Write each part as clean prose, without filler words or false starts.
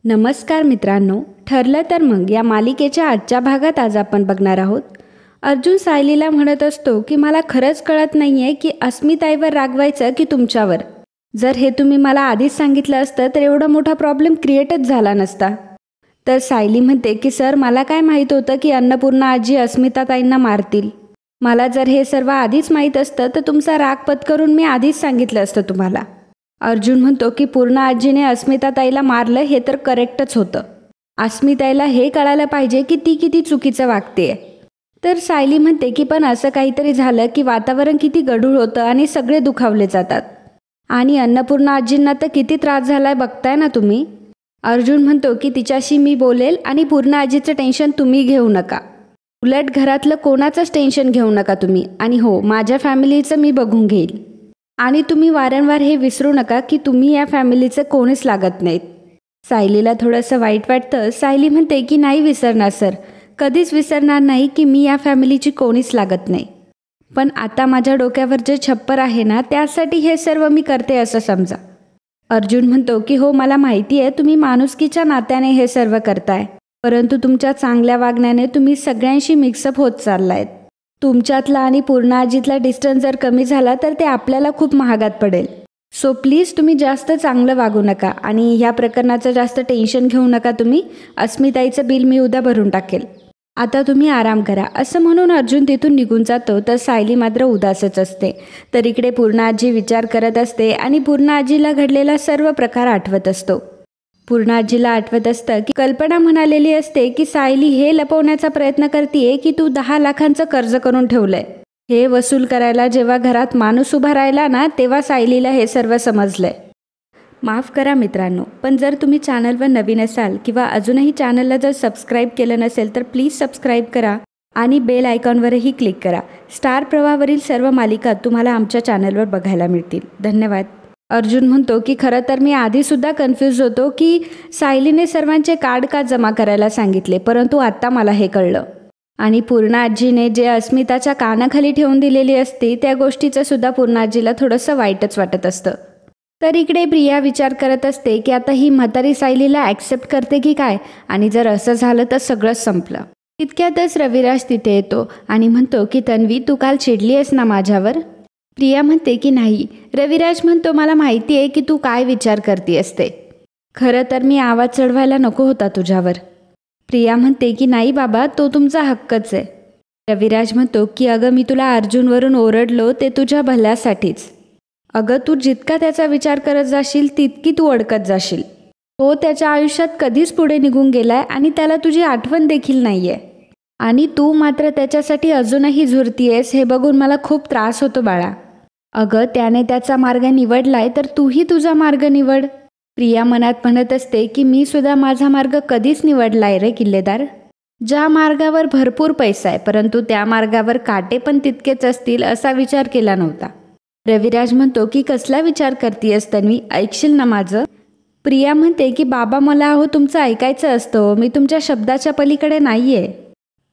नमस्कार मित्रांनो, ठरलं तर मग या मालिकेच्या आजच्या भागात आज आपण बघणार आहोत. अर्जुन सायलीला म्हणत असतो की मला खरंच कळत नाही आहे की अस्मिताईवर रागवायचं की तुमच्यावर. जर हे तुम्ही मला आधीच सांगितलं असतं तर एवढा मोठा प्रॉब्लेम क्रिएटच झाला नसता. तर सायली म्हणते की सर, मला काय माहीत होतं की अन्नपूर्णा आजी अस्मिताताईंना मारतील. मला जर हे सर्व आधीच माहीत असतं तर तुमचा राग पत्करून मी आधीच सांगितलं असतं तुम्हाला. अर्जुन म्हणतो की पूर्णा आजीने अस्मिताताईला मारलं हे तर करेक्टच होतं. अस्मिताईला हे कळायला पाहिजे की ती किती चुकीचं वागतेय. तर सायली म्हणते की पण असं काहीतरी झालं की वातावरण किती गढूळ होतं आणि सगळे दुखावले जातात. आणि अन्नपूर्णा आजींना तर किती त्रास झालाय बघताय ना तुम्ही. अर्जुन म्हणतो की तिच्याशी मी बोलेल आणि पूर्णा आजीचं टेन्शन तुम्ही घेऊ नका. उलट घरातलं कोणाचंच टेन्शन घेऊ नका तुम्ही. आणि हो, माझ्या फॅमिलीचं मी बघून घेईल. आणि तुम्ही वारंवार हे विसरू नका की तुम्ही या फॅमिलीचं कोणीच लागत नाहीत. सायलीला थोडंसं वाईट वाटतं. सायली म्हणते की नाही विसरणार सर, कधीच विसरणार नाही की मी या फॅमिलीची कोणीच लागत नाही. पण आता माझ्या डोक्यावर जे छप्पर आहे ना, त्यासाठी हे सर्व मी करते असं समजा. अर्जुन म्हणतो की हो, मला माहिती आहे तुम्ही माणुसकीच्या नात्याने हे सर्व करताय, परंतु तुमच्या चांगल्या वागण्याने तुम्ही सगळ्यांशी मिक्सअप होत चाललायत. तुमच्यातला आणि पूर्णा आजीतला डिस्टन्स जर कमी झाला तर ते आपल्याला खूप महागात पडेल. सो प्लीज तुम्ही जास्त चांगलं वागू नका आणि ह्या प्रकरणाचं जास्त टेन्शन घेऊ नका तुम्ही. अस्मिताईचं बिल मी उद्या भरून टाकेल. आता तुम्ही आराम करा असं म्हणून अर्जुन तिथून निघून जातो. तर सायली मात्र उदासच असते. तर इकडे पूर्णा आजी विचार करत असते आणि पूर्णा आजीला घडलेला सर्व प्रकार आठवत असतो. पूर्णा आजीला आठवत असतं की कल्पना म्हणालेली असते की सायली हे लपवण्याचा प्रयत्न करतीये की तू 10 लाखांचं कर्ज करून ठेवलंय. हे वसूल करायला जेव्हा घरात माणूस उभा राहिला ना, तेव्हा सायलीला हे सर्व समजलंय. माफ करा मित्रांनो, पण जर तुम्ही चॅनलवर नवीन असाल किंवा अजूनही चॅनलला जर सबस्क्राईब केलं नसेल तर प्लीज सबस्क्राईब करा आणि बेल आयकॉनवरही क्लिक करा. स्टार प्रवाहावरील सर्व मालिका तुम्हाला आमच्या चॅनलवर बघायला मिळतील. धन्यवाद. अर्जुन म्हणतो की खरं तर मी आधीसुद्धा कन्फ्यूज होतो की सायलीने सर्वांचे कार्ड का जमा करायला सांगितले, परंतु आत्ता मला हे कळलं. आणि पूर्णा आजीने जे अस्मिताच्या कानाखाली ठेवून दिलेली असते त्या गोष्टीचं सुद्धा पूर्णा आजीला थोडंसं वाईटच वाटत असतं. तर इकडे प्रिया विचार करत असते की आता ही म्हातारी सायलीला ॲक्सेप्ट करते की काय, आणि जर असं झालं तर सगळंच संपलं. तितक्यातच रविराज तिथे येतो आणि म्हणतो की तन्वी, तू काल चिडली आहेस ना माझ्यावर. प्रिया म्हणते की नाही. रविराज म्हणतो मला माहिती आहे की तू काय विचार करते असते. खरं तर मी आवाज चढवायला नको होता तुझ्यावर. प्रिया म्हणते की नाही बाबा, तो तुमचा हक्कच आहे. रविराज म्हणतो की अगं, मी तुला अर्जुनवरून ओरडलो ते तुझ्या भल्यासाठीच. अगं, तू जितका त्याचा विचार करत जाशील तितकी तू अडकत जाशील. तो त्याच्या आयुष्यात कधीच पुढे निघून गेलाय आणि त्याला तुझी आठवण देखील नाही आहे. आणि तू मात्र त्याच्यासाठी अजूनही झुरतीयेस हे बघून मला खूप त्रास होतो बाळा. अगं, त्याने त्याचा मार्ग निवडलाय तर तूही तुझा मार्ग निवड. प्रिया मनात म्हणत असते की मी सुद्धा माझा मार्ग कधीच निवडलाय रे किल्लेदार. ज्या मार्गावर भरपूर पैसा आहे परंतु त्या मार्गावर काटे पण तितकेच असतील असा विचार केला नव्हता. रविराज म्हणतो की कसला विचार करतीयस तन्वी, ऐकशील ना माझं. प्रिया म्हणते की बाबा, मला तुमचं ऐकायचं असतं, मी तुमच्या शब्दाच्या पलीकडे नाहीये.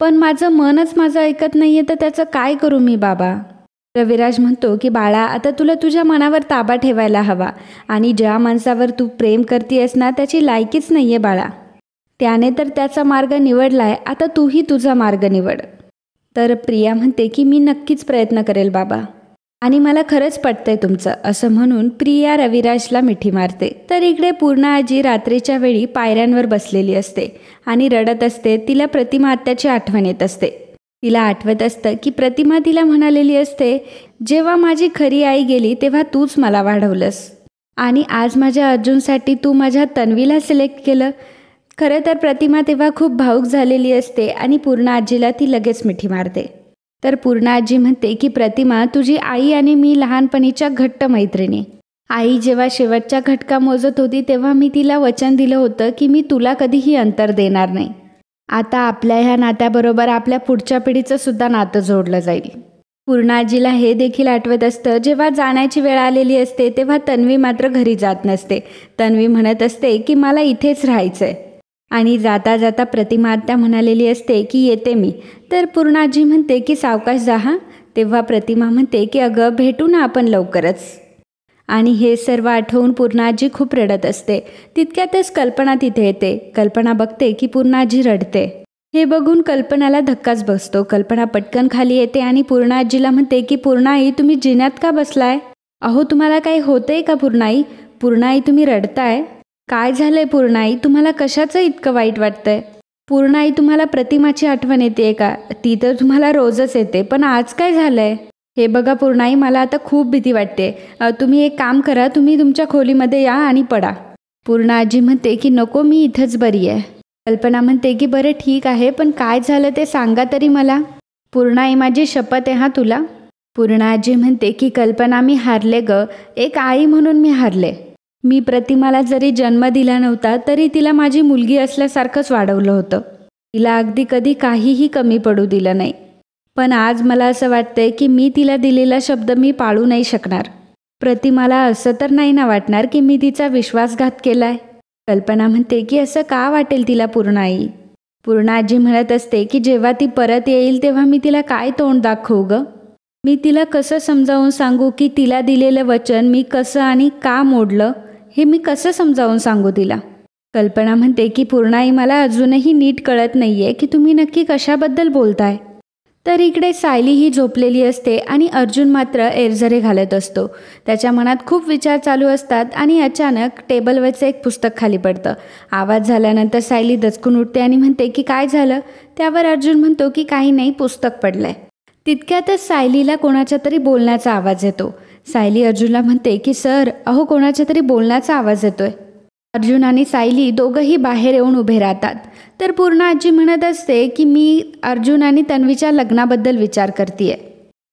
पण माझं मनच माझं ऐकत नाहीये तर त्याचं काय करू मी बाबा. रविराज म्हणतो की बाळा, आता तुला तुझ्या मनावर ताबा ठेवायला हवा आणि ज्या माणसावर तू प्रेम करतीयस ना त्याची लायकीच नाहीये बाळा. त्याने तर त्याचा मार्ग निवडलाय, आता तूही तुझा मार्ग निवड. तर प्रिया म्हणते की मी नक्कीच प्रयत्न करेल बाबा आणि मला खरंच पटतंय तुमचं, असं म्हणून प्रिया रविराजला मिठी मारते. तर इकडे पूर्णा आजी रात्रीच्या वेळी पायऱ्यांवर बसलेली असते आणि रडत असते. तिला प्रतिमा आत्याची आठवण येत असते. तिला आठवत असतं की प्रतिमा तिला म्हणालेली असते, जेव्हा माझी खरी आई गेली तेव्हा तूच मला वाढवलंस आणि आज माझ्या अर्जुनसाठी तू माझ्या तन्वीला सिलेक्ट केलं. खरं तर प्रतिमा तेव्हा खूप भावूक झालेली असते आणि पूर्णा आजीला ती लगेच मिठी मारते. तर पूर्णा आजी म्हणते की प्रतिमा, तुझी आई आणि मी लहानपणीच्या घट्ट मैत्रिणी. आई जेव्हा शेवटच्या घटका मोजत होती तेव्हा मी तिला वचन दिलं होतं की मी तुला कधीही अंतर देणार नाही. आता आपल्या ह्या नात्याबरोबर आपल्या पुढच्या पिढीचं सुद्धा नातं जोडलं जाईल. पूर्णा आजीला हे देखील आठवत असतं, जेव्हा जाण्याची वेळ आलेली असते तेव्हा तन्वी मात्र घरी जात नसते. तन्वी म्हणत असते की मला इथेच राहायचंय आणि जाता जाता प्रतिमा आत्या म्हणालेली असते की येते मी. तर पूर्णा आजी म्हणते की सावकाश जा हां. तेव्हा प्रतिमा म्हणते की अगं, भेटू ना आपण लवकरच. आणि हे सर्व आठवून पूर्णाजी खूप रडत असते. तितक्यातच कल्पना तिथे येते. कल्पना बघते की पूर्णाजी रडते. हे बघून कल्पनाला धक्काच बसतो. कल्पना पटकन खाली येते आणि पूर्णाजीला म्हणते की पूर्णाई, तुम्ही जिन्यात का बसलाय? अहो, तुम्हाला काही होतंय का पूर्णाई? पूर्णाई, तुम्ही रडताय? काय झालंय पूर्णाई? तुम्हाला कशाचं इतकं वाईट वाटतंय? पूर्णाई, तुम्हाला प्रतिमाची आठवण येते का? ती तर तुम्हाला रोजच येते, पण आज काय झालंय? हे बघा पूर्णाई, मला आता खूप भीती वाटते. तुम्ही एक काम करा, तुम्ही तुमच्या खोलीमध्ये या आणि पडा. पूर्णाजी म्हणते की नको, मी इथंच बरी आहे. कल्पना म्हणते की बरं ठीक आहे, पण काय झालं ते सांगा तरी मला. पूर्णाई, माझी शपथ आहे तुला. पूर्णाजी म्हणते की कल्पना, मी हारले ग. एक आई म्हणून मी हारले. मी प्रतिमाला जरी जन्म दिला नव्हता तरी तिला माझी मुलगी असल्यासारखंच वाढवलं होतं. तिला अगदी कधी काहीही कमी पडू दिलं नाही. पण आज मला असं वाटतंय की मी तिला दिलेला शब्द मी पाळू नाही शकणार. प्रतिमाला असं तर नाही ना वाटणार की मी तिचा विश्वासघात केलाय? कल्पना म्हणते की असं का वाटेल तिला पूर्णाई? पूर्णाजी म्हणत असते की जेव्हा ती परत येईल तेव्हा मी तिला काय तोंड दाखवू ग? मी तिला कसं समजावून सांगू की तिला दिलेलं वचन मी कसं आणि का मोडलं हे मी कसं समजावून सांगू तिला? कल्पना म्हणते की पूर्णाई, मला अजूनही नीट कळत नाहीये की तुम्ही नक्की कशाबद्दल बोलताय. तर इकडे सायली ही झोपलेली असते आणि अर्जुन मात्र एरझरे घालत असतो. त्याच्या मनात खूप विचार चालू असतात आणि अचानक टेबलवरचं एक पुस्तक खाली पडतं. आवाज झाल्यानंतर सायली दचकून उठते आणि म्हणते की काय झालं? त्यावर अर्जुन म्हणतो की काही नाही, पुस्तक पडलंय. तितक्यातच सायलीला कोणाच्या तरी बोलण्याचा आवाज येतो. सायली अर्जुनला म्हणते की सर, अहो कोणाच्या तरी बोलण्याचा आवाज येतोय. अर्जुन आणि सायली दोघंही बाहेर येऊन उभे राहतात. तर पूर्णाजी म्हणत असते की मी अर्जुन आणि तन्वीच्या लग्नाबद्दल विचार करतीये.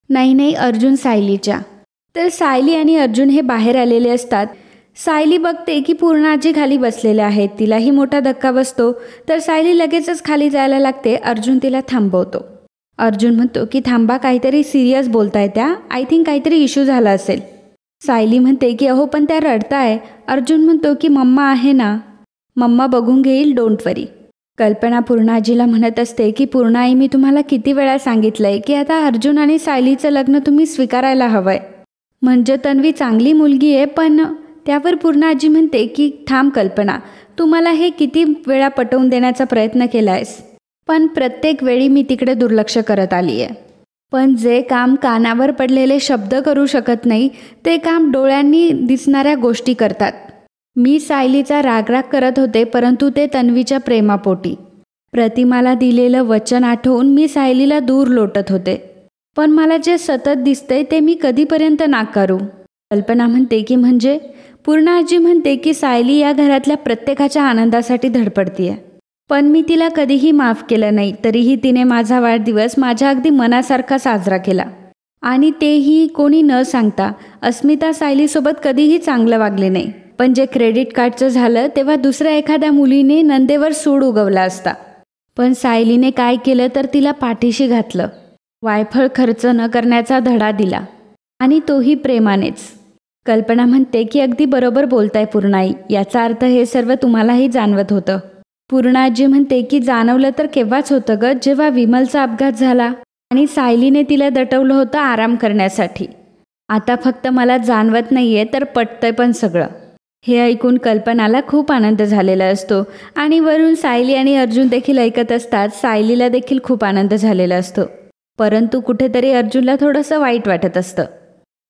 नाही, अर्जुन सायलीच्या. तर सायली आणि अर्जुन हे बाहेर आलेले असतात. सायली बघते की पूर्णाजी खाली बसलेले आहेत. तिलाही मोठा धक्का बसतो. तर सायली लगेचच खाली जायला लागते. अर्जुन तिला थांबवतो. अर्जुन म्हणतो की थांबा, काहीतरी सिरियस बोलताय त्या. आय थिंक काहीतरी इश्यू झाला असेल. सायली म्हणते की अहो पण त्या रडताय. अर्जुन म्हणतो की मम्मा आहे ना, मम्मा बघून घेईल, डोंट वरी. कल्पना पूर्णाजीला म्हणत असते की पूर्णाई, मी तुम्हाला किती वेळा सांगितलंय की आता अर्जुन आणि सायलीचं लग्न तुम्ही स्वीकारायला हवंय. म्हणजे तन्वी चांगली मुलगी आहे. पण त्यावर पूर्णाजी म्हणते की थांब कल्पना, तू मला हे किती वेळा पटवून देण्याचा प्रयत्न केलायस, पण प्रत्येक वेळी मी तिकडे दुर्लक्ष करत आली आहे. पण जे काम कानावर पडलेले शब्द करू शकत नाही ते काम डोळ्यांनी दिसणाऱ्या गोष्टी करतात. मी सायलीचा रागराग करत होते, परंतु ते तन्वीच्या प्रेमापोटी. प्रतिमाला दिलेलं वचन आठवून मी सायलीला दूर लोटत होते. पण मला जे सतत दिसतंय ते मी कधीपर्यंत नाकारू? कल्पना म्हणते की म्हणजे? पूर्णाजी म्हणते की सायली या घरातल्या प्रत्येकाच्या आनंदासाठी धडपडतीये. पण मी तिला कधीही माफ केलं नाही. तरीही तिने माझा वाढदिवस माझ्या अगदी मनासारखा साजरा केला. आणि तेही कोणी न सांगता. अस्मिता सायलीसोबत कधीही चांगलं वागले नाही. पण जे क्रेडिट कार्डचं झालं तेव्हा दुसऱ्या एखाद्या मुलीने नंदेवर सूड उगवला असता. पण सायलीने काय केलं तर तिला पाठीशी घातलं. वायफळ खर्च न करण्याचा धडा दिला. आणि तोही प्रेमानेच. कल्पना म्हणते की अगदी बरोबर बोलताय पूर्णाई. याचा अर्थ हे सर्व तुम्हालाही जाणवत होतं. पूर्णाजी म्हणते की जाणवलं तर केव्हाच होतं ग, जेव्हा विमलचा अपघात झाला आणि सायलीने तिला दटवलं होतं आराम करण्यासाठी. आता फक्त मला जाणवत नाहीये तर पटतंय पण सगळं. हे ऐकून कल्पनाला खूप आनंद झालेला असतो आणि वरून सायली आणि अर्जुन देखील ऐकत असतात. सायलीला देखील खूप आनंद झालेला असतो, परंतु कुठेतरी अर्जुनला थोडंसं वाईट वाटत असतं.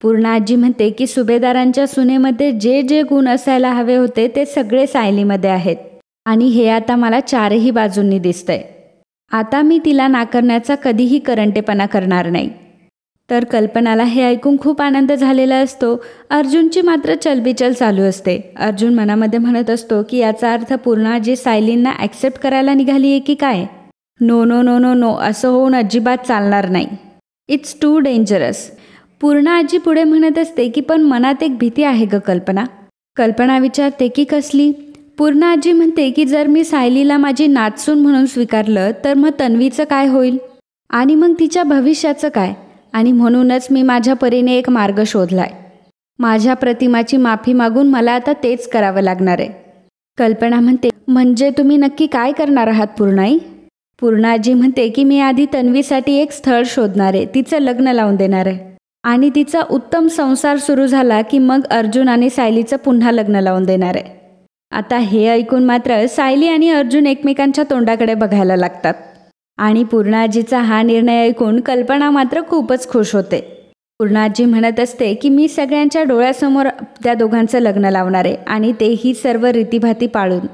पूर्णाजी म्हणते की सुभेदारांच्या सुनेमध्ये जे जे गुण असायला हवे होते ते सगळे सायलीमध्ये आहेत आणि हे आता मला चारही बाजूंनी दिसतंय. आता मी तिला नाकारण्याचा कधीही करंटेपणा करणार नाही. तर कल्पनाला हे ऐकून खूप आनंद झालेला असतो. अर्जुनची मात्र चलबिचल चालू असते. अर्जुन मनामध्ये म्हणत असतो की याचा अर्थ पूर्णाजी सायलींना ॲक्सेप्ट करायला निघाली आहे की काय? No no no no no, असं होऊन अजिबात चालणार नाही. It's too dangerous. पूर्णाजी पुढे म्हणत असते की पण मनात एक भीती आहे ग कल्पना. कल्पना विचारते की कसली? पूर्णाजी म्हणते की जर मी सायलीला माझी नातसून म्हणून स्वीकारलं तर मग तन्वीचं काय होईल आणि मग तिच्या भविष्याचं काय? आणि म्हणूनच मी माझ्या परीने एक मार्ग शोधलाय. माझ्या प्रतिमाची माफी मागून मला आता तेच करावं लागणार आहे. कल्पना म्हणते म्हणजे तुम्ही नक्की काय करणार आहात पूर्णाई? पूर्णाजी म्हणते की मी आधी तन्वीसाठी एक स्थळ शोधणार आहे, तिचं लग्न लावून देणार आहे. आणि तिचा उत्तम संसार सुरू झाला की मग अर्जुन आणि सायलीचं पुन्हा लग्न लावून देणार आहे. आता हे ऐकून मात्र सायली आणि अर्जुन एकमेकांच्या तोंडाकडे बघायला लागतात. आणि पूर्णाजीचा हा निर्णय ऐकून कल्पना मात्र खूपच खुश होते. पूर्णाजी म्हणत असते की मी सगळ्यांच्या डोळ्यासमोर त्या दोघांचं लग्न लावणार आहे आणि तेही सर्व रीतीभाती पाळून,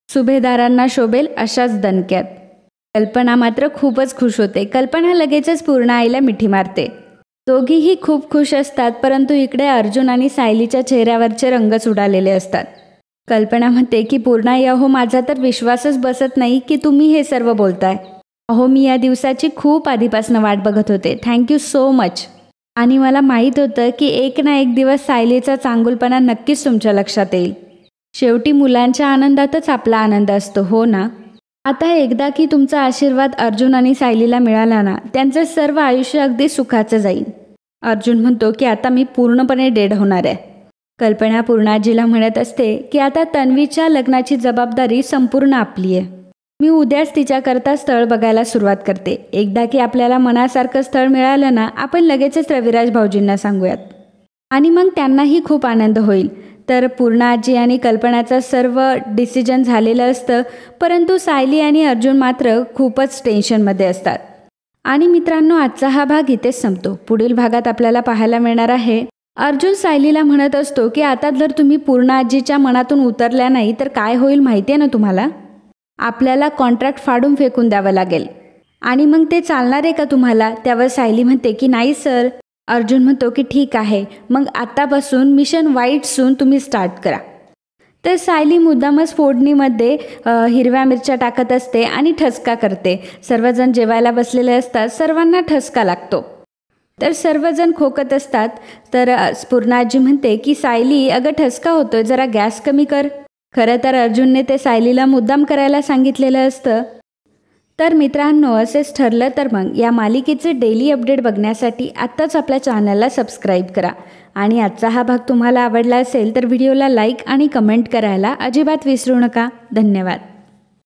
सुभेदारांना शोभेल अशाच दणक्यात. कल्पना मात्र खूपच खुश होते. कल्पना लगेचच पूर्णा आईला मिठी मारते. दोघीही खूप खुश असतात, परंतु इकडे अर्जुन आणि सायलीच्या चेहऱ्यावरचे रंगच उडालेले असतात. कल्पना म्हणते की पूर्णाई, अहो माझा तर विश्वासच बसत नाही की तुम्ही हे सर्व बोलताय. अहो मी या दिवसाची खूप आधीपासून वाट बघत होते. Thank you so much. आणि मला माहीत होतं की एक ना एक दिवस सायलीचा चांगुलपणा नक्कीच तुमच्या लक्षात येईल. शेवटी मुलांच्या आनंदातच आपला आनंद असतो, हो ना. आता एकदा की तुमचा आशीर्वाद अर्जुन आणि सायलीला मिळाला ना, त्यांचं सर्व आयुष्य अगदी सुखाचं जाईल. अर्जुन म्हणतो की आता मी पूर्णपणे डेड होणार आहे. कल्पना पूर्णाजीला म्हणत असते की आता तन्वीच्या लग्नाची जबाबदारी संपूर्ण आपली आहे. मी उद्याच तिच्याकरता स्थळ बघायला सुरुवात करते. एकदा की आपल्याला मनासारखं स्थळ मिळालं ना, आपण लगेचच रविराज भाऊजींना सांगूयात आणि मग त्यांनाही खूप आनंद होईल. तर पूर्णाजी आणि कल्पनाचं सर्व डिसिजन झालेलं असतं, परंतु सायली आणि अर्जुन मात्र खूपच टेन्शनमध्ये असतात. आणि मित्रांनो, आजचा हा भाग इथेच संपतो. पुढील भागात आपल्याला पाहायला मिळणार आहे अर्जुन सायलीला म्हणत असतो की आता जर तुम्ही पूर्णाजीच्या मनातून उतरल्या नाही तर काय होईल माहिती आहे ना तुम्हाला. आपल्याला कॉन्ट्रॅक्ट फाडून फेकून द्यावं लागेल. आणि मग ते चालणार आहे का तुम्हाला. त्यावर सायली म्हणते की नाही सर. अर्जुन म्हणतो की ठीक आहे, मग आतापासून मिशन व्हाईट सून तुम्ही स्टार्ट करा. तर सायली मुद्दामच फोडणीमध्ये हिरव्या मिरच्या टाकत असते आणि ठसका करते. सर्वजण जेवायला बसलेले असतात, सर्वांना ठसका लागतो. तर सर्वजण खोकत असतात. तर पूर्णाजी म्हणते की सायली, अगं ठसका होतोय, जरा गॅस कमी कर. खरं तर अर्जुनने ते सायलीला मुद्दाम करायला सांगितलेलं असतं. तर मित्रांनो, असेच ठरलं तर मग या मालिकेचे डेली अपडेट बघण्यासाठी आत्ताच आपल्या चॅनलला सबस्क्राईब करा. आणि आजचा हा भाग तुम्हाला आवडला असेल तर व्हिडिओला लाईक आणि कमेंट करायला अजिबात विसरू नका. धन्यवाद.